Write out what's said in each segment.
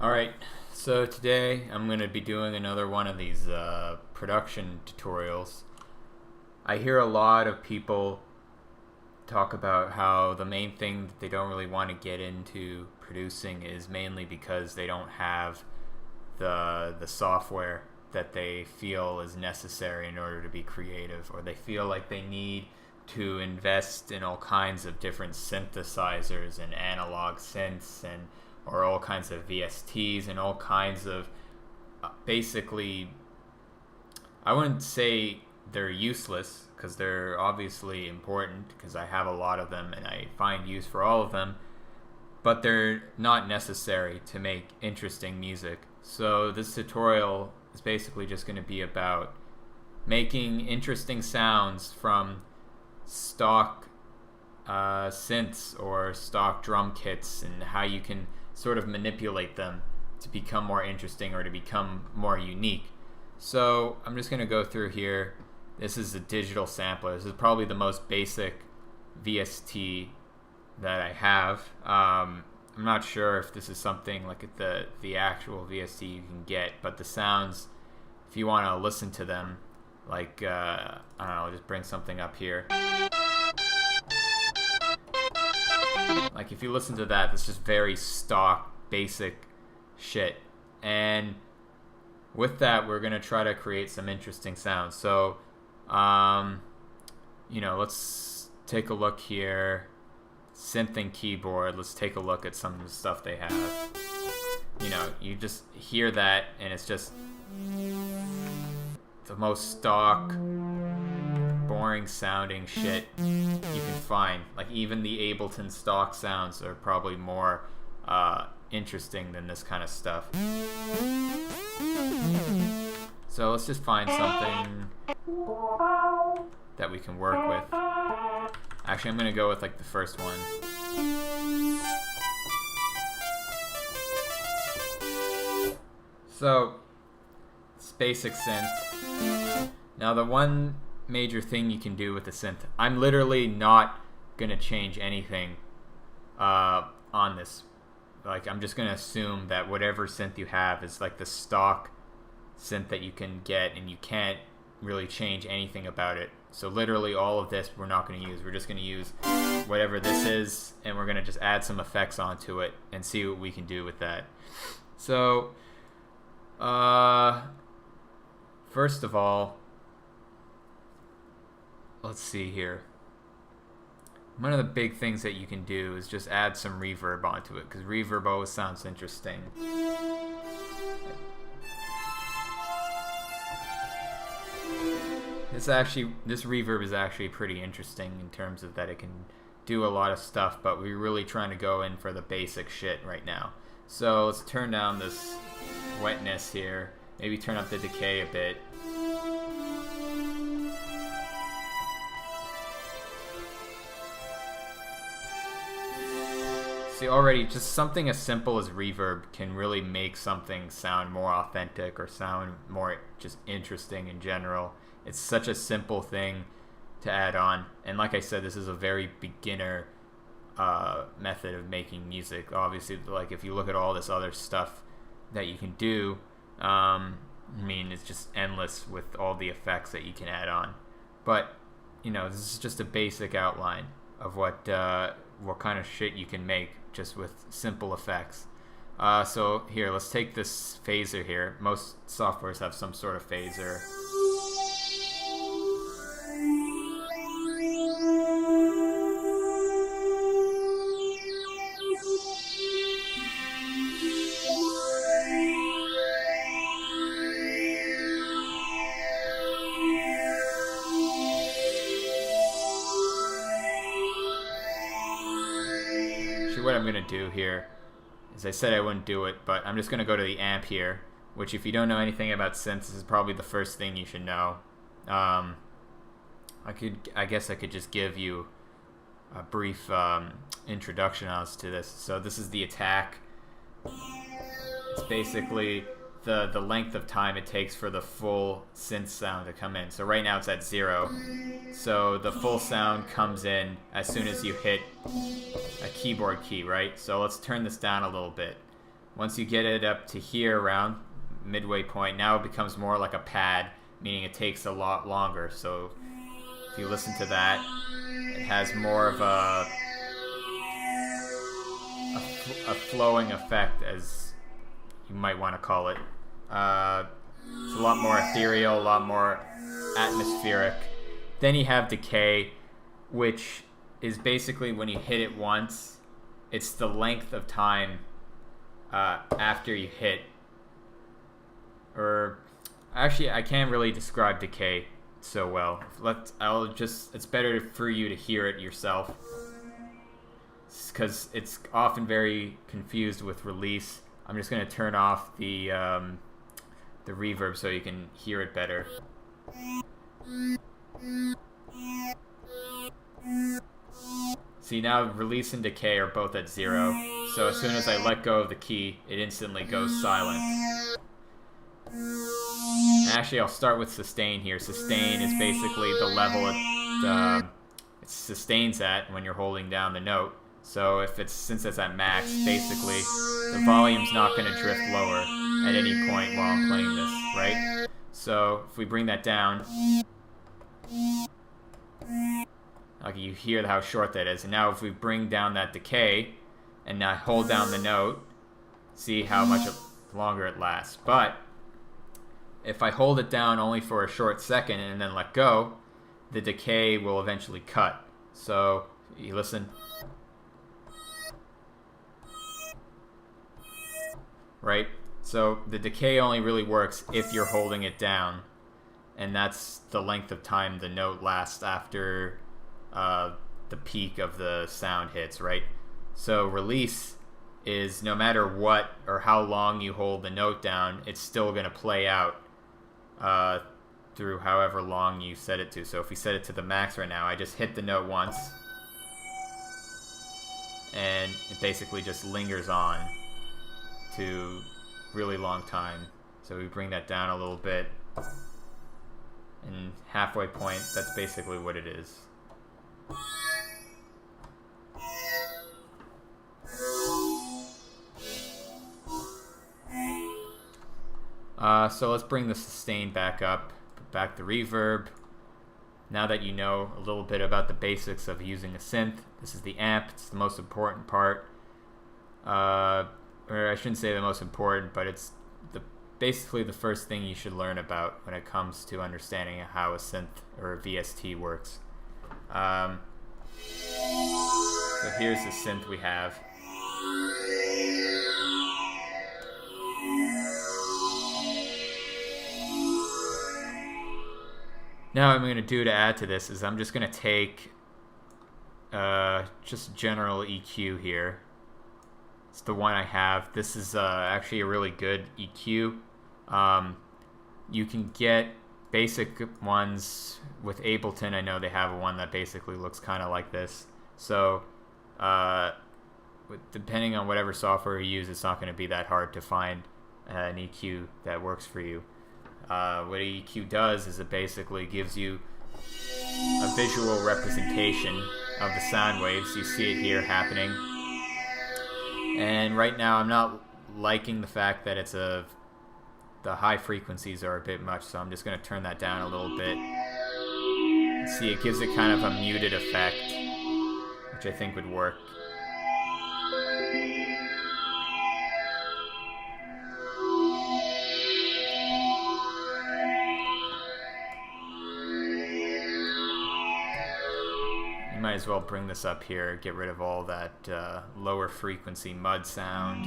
Alright, so today I'm going to be doing another one of these production tutorials. I hear a lot of people talk about how the main thing that they don't really want to get into producing is mainly because they don't have the software that they feel is necessary in order to be creative, or they feel like they need to invest in all kinds of different synthesizers and analog synths and or all kinds of VSTs and all kinds of basically, I wouldn't say they're useless because they're obviously important because I have a lot of them and I find use for all of them, but they're not necessary to make interesting music. So this tutorial is basically just going to be about making interesting sounds from stock synths or stock drum kits and how you can sort of manipulate them to become more interesting or to become more unique. So I'm just going to go through here. This is a digital sampler. This is probably the most basic VST that I have. I'm not sure if this is something like the actual VST you can get, but the sounds, if you want to listen to them, like I don't know, I'll just bring something up here. Like if you listen to that, it's just very stock, basic shit. And with that, we're gonna try to create some interesting sounds. So, let's take a look here. Synth and keyboard. Let's take a look at some of the stuff they have. You just hear that, and it's just the most stock, boring sounding shit you can find. Like even the Ableton stock sounds are probably more interesting than this kind of stuff. So let's just find something that we can work with. Actually, I'm gonna go with like the first one. So it's basic synth. Now the one major thing you can do with the synth, I'm literally not gonna change anything on this. Like I'm just gonna assume that whatever synth you have is like the stock synth that you can get, and you can't really change anything about it. So literally all of this we're not gonna use. We're just gonna use whatever this is, and we're gonna just add some effects onto it and see what we can do with that. So first of all, let's see here. One of the big things that you can do is just add some reverb onto it, because reverb always sounds interesting. This reverb is actually pretty interesting in terms of that it can do a lot of stuff, but we're really trying to go in for the basic shit right now. So let's turn down this wetness here. Maybe turn up the decay a bit. See, already just something as simple as reverb can really make something sound more authentic or sound more just interesting in general. It's such a simple thing to add on, and like I said, this is a very beginner method of making music. Obviously, like if you look at all this other stuff that you can do, it's just endless with all the effects that you can add on. But this is just a basic outline of what kind of shit you can make just with simple effects. So here, let's take this phaser here. Most softwares have some sort of phaser. What I'm gonna do here is, I said I wouldn't do it, but I'm just gonna go to the amp here, which if you don't know anything about synths, this is probably the first thing you should know. I guess I could just give you a brief introduction as to this. So this is the attack. It's basically the length of time it takes for the full synth sound to come in. So right now it's at 0. So the full sound comes in as soon as you hit a keyboard key, right? So let's turn this down a little bit. Once you get it up to here around midway point, now it becomes more like a pad, meaning it takes a lot longer. So if you listen to that, it has more of a flowing effect, as you might want to call it. It's a lot more ethereal, a lot more atmospheric. Then you have decay, which is basically when you hit it once, it's the length of time after you hit. Or actually, I can't really describe decay so well. It's better for you to hear it yourself, because it's often very confused with release. I'm just going to turn off the reverb so you can hear it better. See, now release and decay are both at 0. So as soon as I let go of the key, it instantly goes silent. Actually, I'll start with sustain here. Sustain is basically the level it sustains at when you're holding down the note. So since it's at max, basically the volume's not going to drift lower at any point while I'm playing this, right? So if we bring that down, like, you hear how short that is. And now if we bring down that decay and now hold down the note, see how much longer it lasts. But if I hold it down only for a short second and then let go, the decay will eventually cut. So you listen. Right? So the decay only really works if you're holding it down. And that's the length of time the note lasts after the peak of the sound hits, right? So release is no matter what or how long you hold the note down, it's still going to play out through however long you set it to. So if we set it to the max right now, I just hit the note once, and it basically just lingers on to really long time. So we bring that down a little bit, and halfway point, that's basically what it is. So let's bring the sustain back up, put back the reverb. Now that you know a little bit about the basics of using a synth, this is the amp. It's the most important part. Or I shouldn't say the most important, but it's basically the first thing you should learn about when it comes to understanding how a synth or a VST works. So here's the synth we have. Now what I'm going to do to add to this is I'm just going to take just general EQ here. It's the one I have. This is actually a really good EQ. You can get basic ones with Ableton. I know they have one that basically looks kind of like this. So depending on whatever software you use, it's not going to be that hard to find an EQ that works for you. What EQ does is it basically gives you a visual representation of the sound waves. You see it here happening. And right now I'm not liking the fact that the high frequencies are a bit much, so I'm just going to turn that down a little bit. See, it gives it kind of a muted effect, which I think would work. Might as well bring this up here, get rid of all that lower frequency mud sound.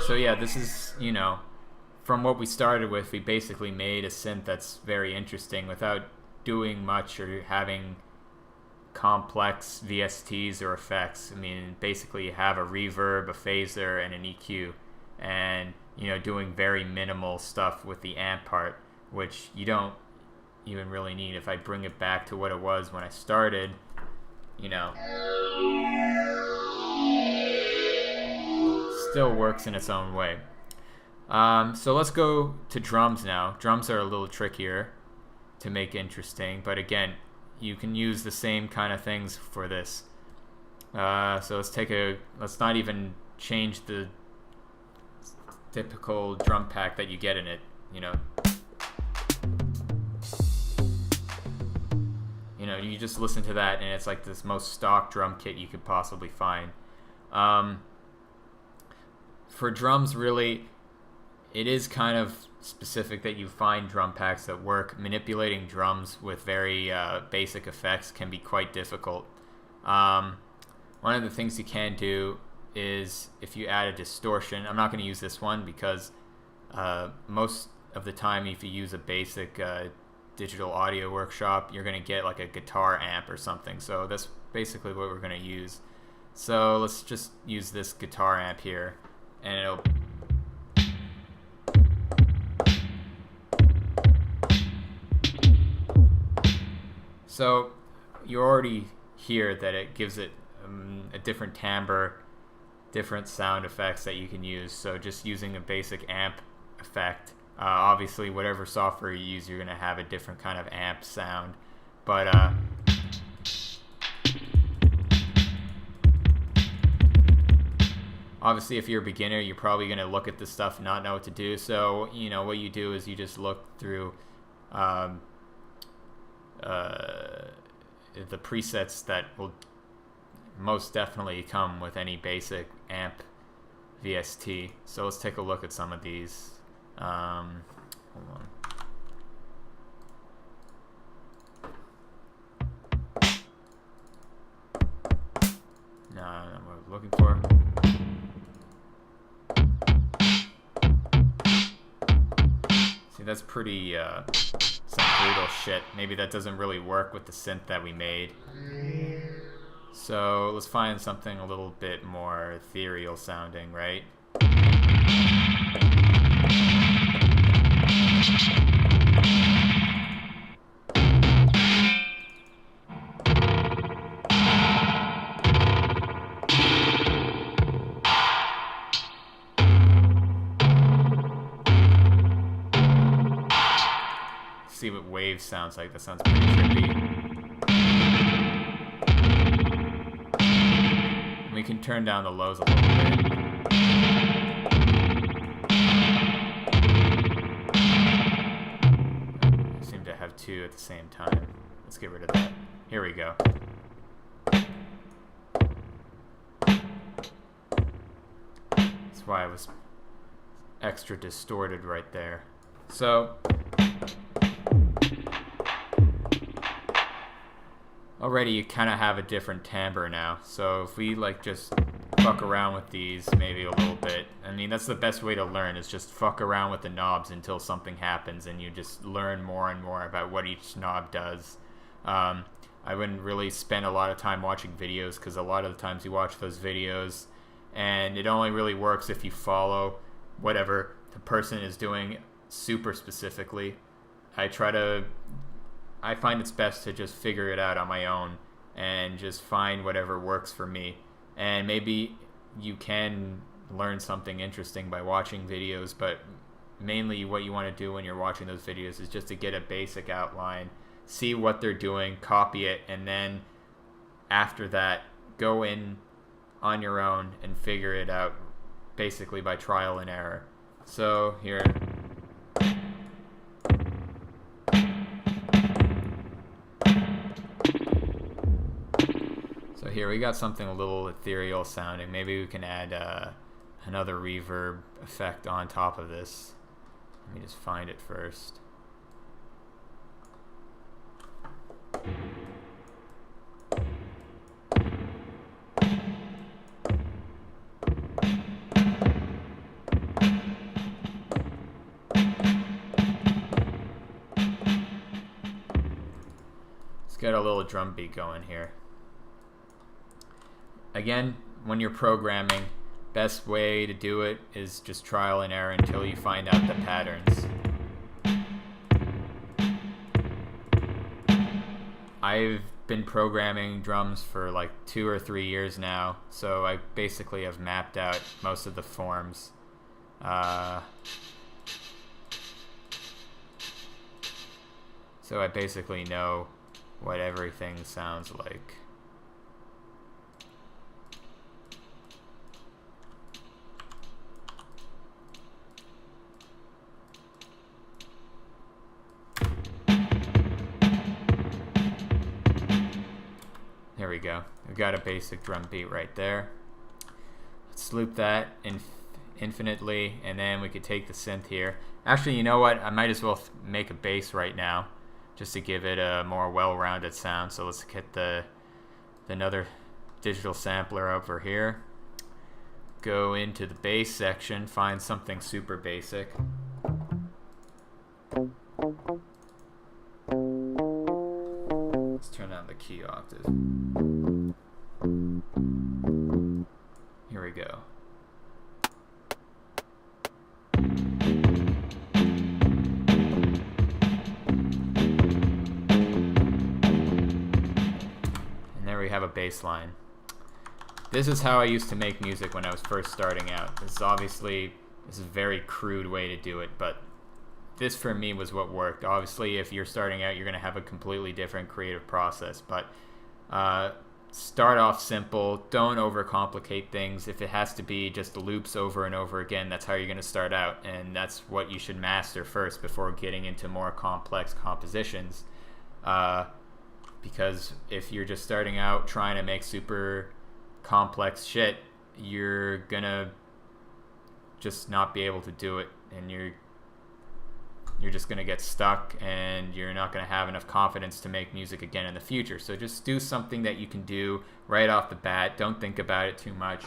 So yeah, this is, from what we started with, we basically made a synth that's very interesting without doing much or having complex VSTs or effects. I mean, basically you have a reverb, a phaser, and an EQ, and doing very minimal stuff with the amp part, which you don't even really need. If I bring it back to what it was when I started, still works in its own way. So let's go to drums now. Drums are a little trickier to make interesting, but again, you can use the same kind of things for this. So let's not even change the typical drum pack that you get in it, you just listen to that and it's like this most stock drum kit you could possibly find. For drums, really, it is kind of specific that you find drum packs that work. Manipulating drums with very basic effects can be quite difficult. One of the things you can do is if you add a distortion. I'm not going to use this one because most of the time if you use a basic digital audio workshop, you're going to get like a guitar amp or something. So that's basically what we're going to use. So let's just use this guitar amp here, and it'll... So you already hear that it gives it a different timbre, different sound effects that you can use. So just using a basic amp effect, obviously whatever software you use, you're going to have a different kind of amp sound. But obviously if you're a beginner, you're probably going to look at this stuff and not know what to do. So what you do is you just look through the presets that will most definitely come with any basic amp VST. So let's take a look at some of these. Hold on. No, what I was looking for. See, that's pretty some brutal shit. Maybe that doesn't really work with the synth that we made. So let's find something a little bit more ethereal sounding, right? See what Waves sounds like. That sounds pretty trippy. We can turn down the lows a little bit. I seem to have two at the same time. Let's get rid of that. Here we go. That's why I was extra distorted right there. So already you kind of have a different timbre now. So if we like just fuck around with these maybe a little bit, I mean that's the best way to learn, is just fuck around with the knobs until something happens and you just learn more and more about what each knob does. I wouldn't really spend a lot of time watching videos, because a lot of the times you watch those videos and it only really works if you follow whatever the person is doing super specifically. I find it's best to just figure it out on my own and just find whatever works for me. And maybe you can learn something interesting by watching videos, but mainly what you want to do when you're watching those videos is just to get a basic outline, see what they're doing, copy it, and then after that, go in on your own and figure it out basically by trial and error. So here... Here we got something a little ethereal sounding. Maybe we can add another reverb effect on top of this. Let me just find it first. Let's get a little drum beat going here. Again, when you're programming, best way to do it is just trial and error until you find out the patterns. I've been programming drums for like 2 or 3 years now, so I basically have mapped out most of the forms. So I basically know what everything sounds like. There we go. We've got a basic drum beat right there. Let's loop that infinitely, and then we could take the synth here. Actually, you know what? I might as well make a bass right now, just to give it a more well-rounded sound. So let's get another digital sampler over here. Go into the bass section, find something super basic. Let's turn down the key octave. Here we go. And there we have a bass line. This is how I used to make music when I was first starting out. This is a very crude way to do it, but this for me was what worked. Obviously, if you're starting out, you're going to have a completely different creative process, but start off simple. Don't overcomplicate things. If it has to be just loops over and over again, that's how you're going to start out, and that's what you should master first before getting into more complex compositions. Because if you're just starting out trying to make super complex shit, you're going to just not be able to do it, and you're just going to get stuck, and you're not going to have enough confidence to make music again in the future. So just do something that you can do right off the bat. Don't think about it too much,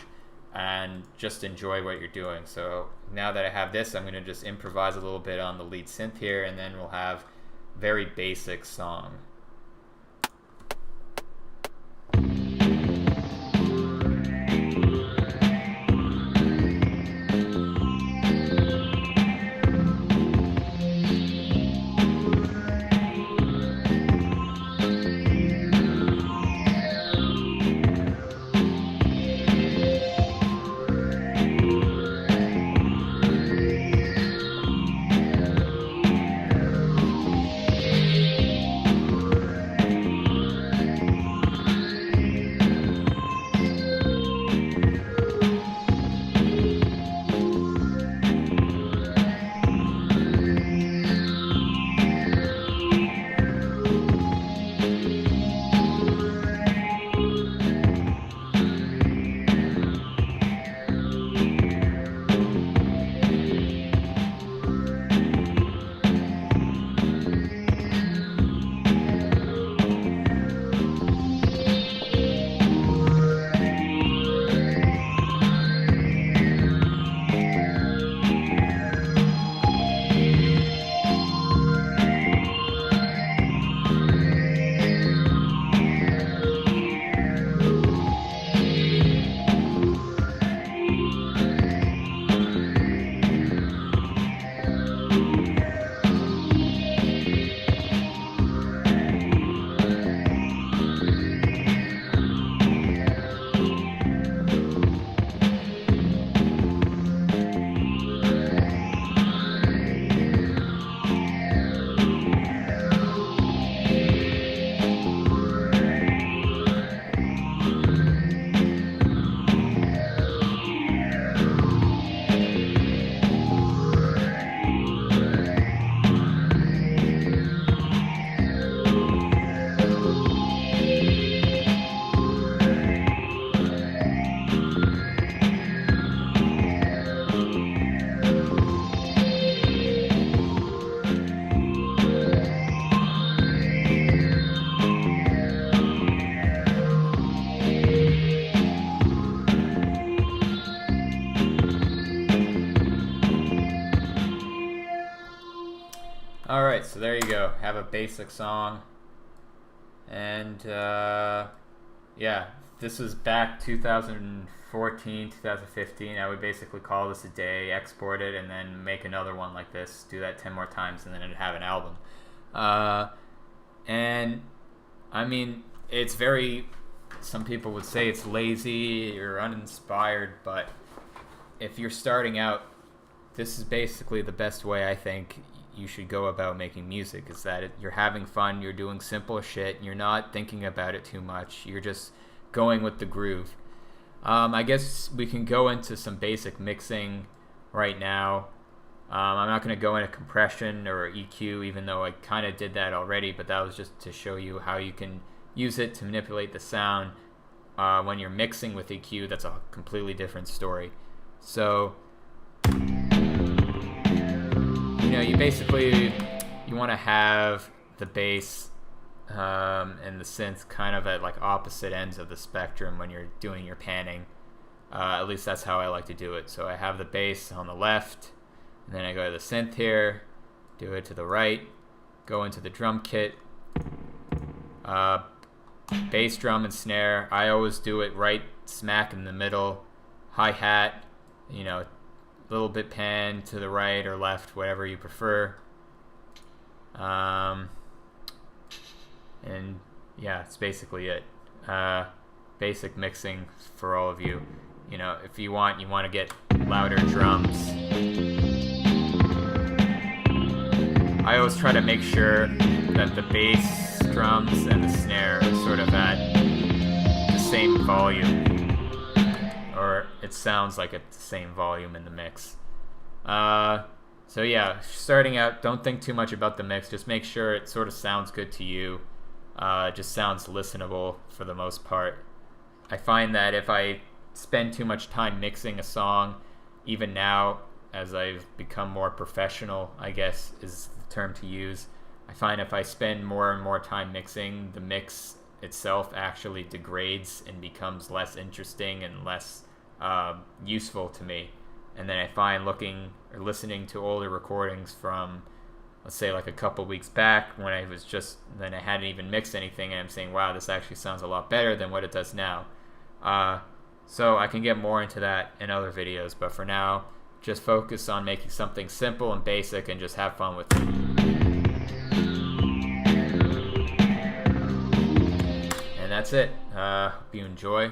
and just enjoy what you're doing. So now that I have this, I'm going to just improvise a little bit on the lead synth here, and then we'll have very basic song. Alright, so there you go. Have a basic song. And, yeah, this was back 2014, 2015. I would basically call this a day, export it, and then make another one like this. Do that 10 more times, and then it'd have an album. And, I mean, it's very... Some people would say it's lazy or uninspired, but if you're starting out, this is basically the best way I think you should go about making music, is that you're having fun, you're doing simple shit, you're not thinking about it too much, you're just going with the groove. I guess we can go into some basic mixing right now. I'm not going to go into compression or EQ, even though I kind of did that already, but that was just to show you how you can use it to manipulate the sound. When you're mixing with EQ, that's a completely different story. So, you want to have the bass and the synth kind of at like opposite ends of the spectrum when you're doing your panning. At least that's how I like to do it. So I have the bass on the left, and then I go to the synth here, do it to the right, go into the drum kit, bass drum and snare. I always do it right smack in the middle. Hi-hat, a little bit pan to the right or left, whatever you prefer. And yeah, it's basically it. Basic mixing for all of you. If you want to get louder drums. I always try to make sure that the bass drums and the snare are sort of at the same volume, or it sounds like it's the same volume in the mix. So yeah, starting out, don't think too much about the mix. Just make sure it sort of sounds good to you. Just sounds listenable for the most part. I find that if I spend too much time mixing a song, even now as I've become more professional, I guess is the term to use, I find if I spend more and more time mixing, the mix itself actually degrades and becomes less interesting and less useful to me. And then I find looking or listening to older recordings from, let's say, like a couple weeks back when I hadn't even mixed anything, and I'm saying, wow, this actually sounds a lot better than what it does now. So I can get more into that in other videos, but for now, just focus on making something simple and basic and just have fun with it. And that's it. Hope you enjoy.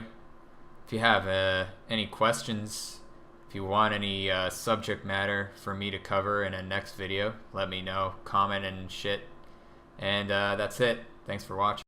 If you have any questions, if you want any subject matter for me to cover in a next video, let me know. Comment and shit. And that's it. Thanks for watching.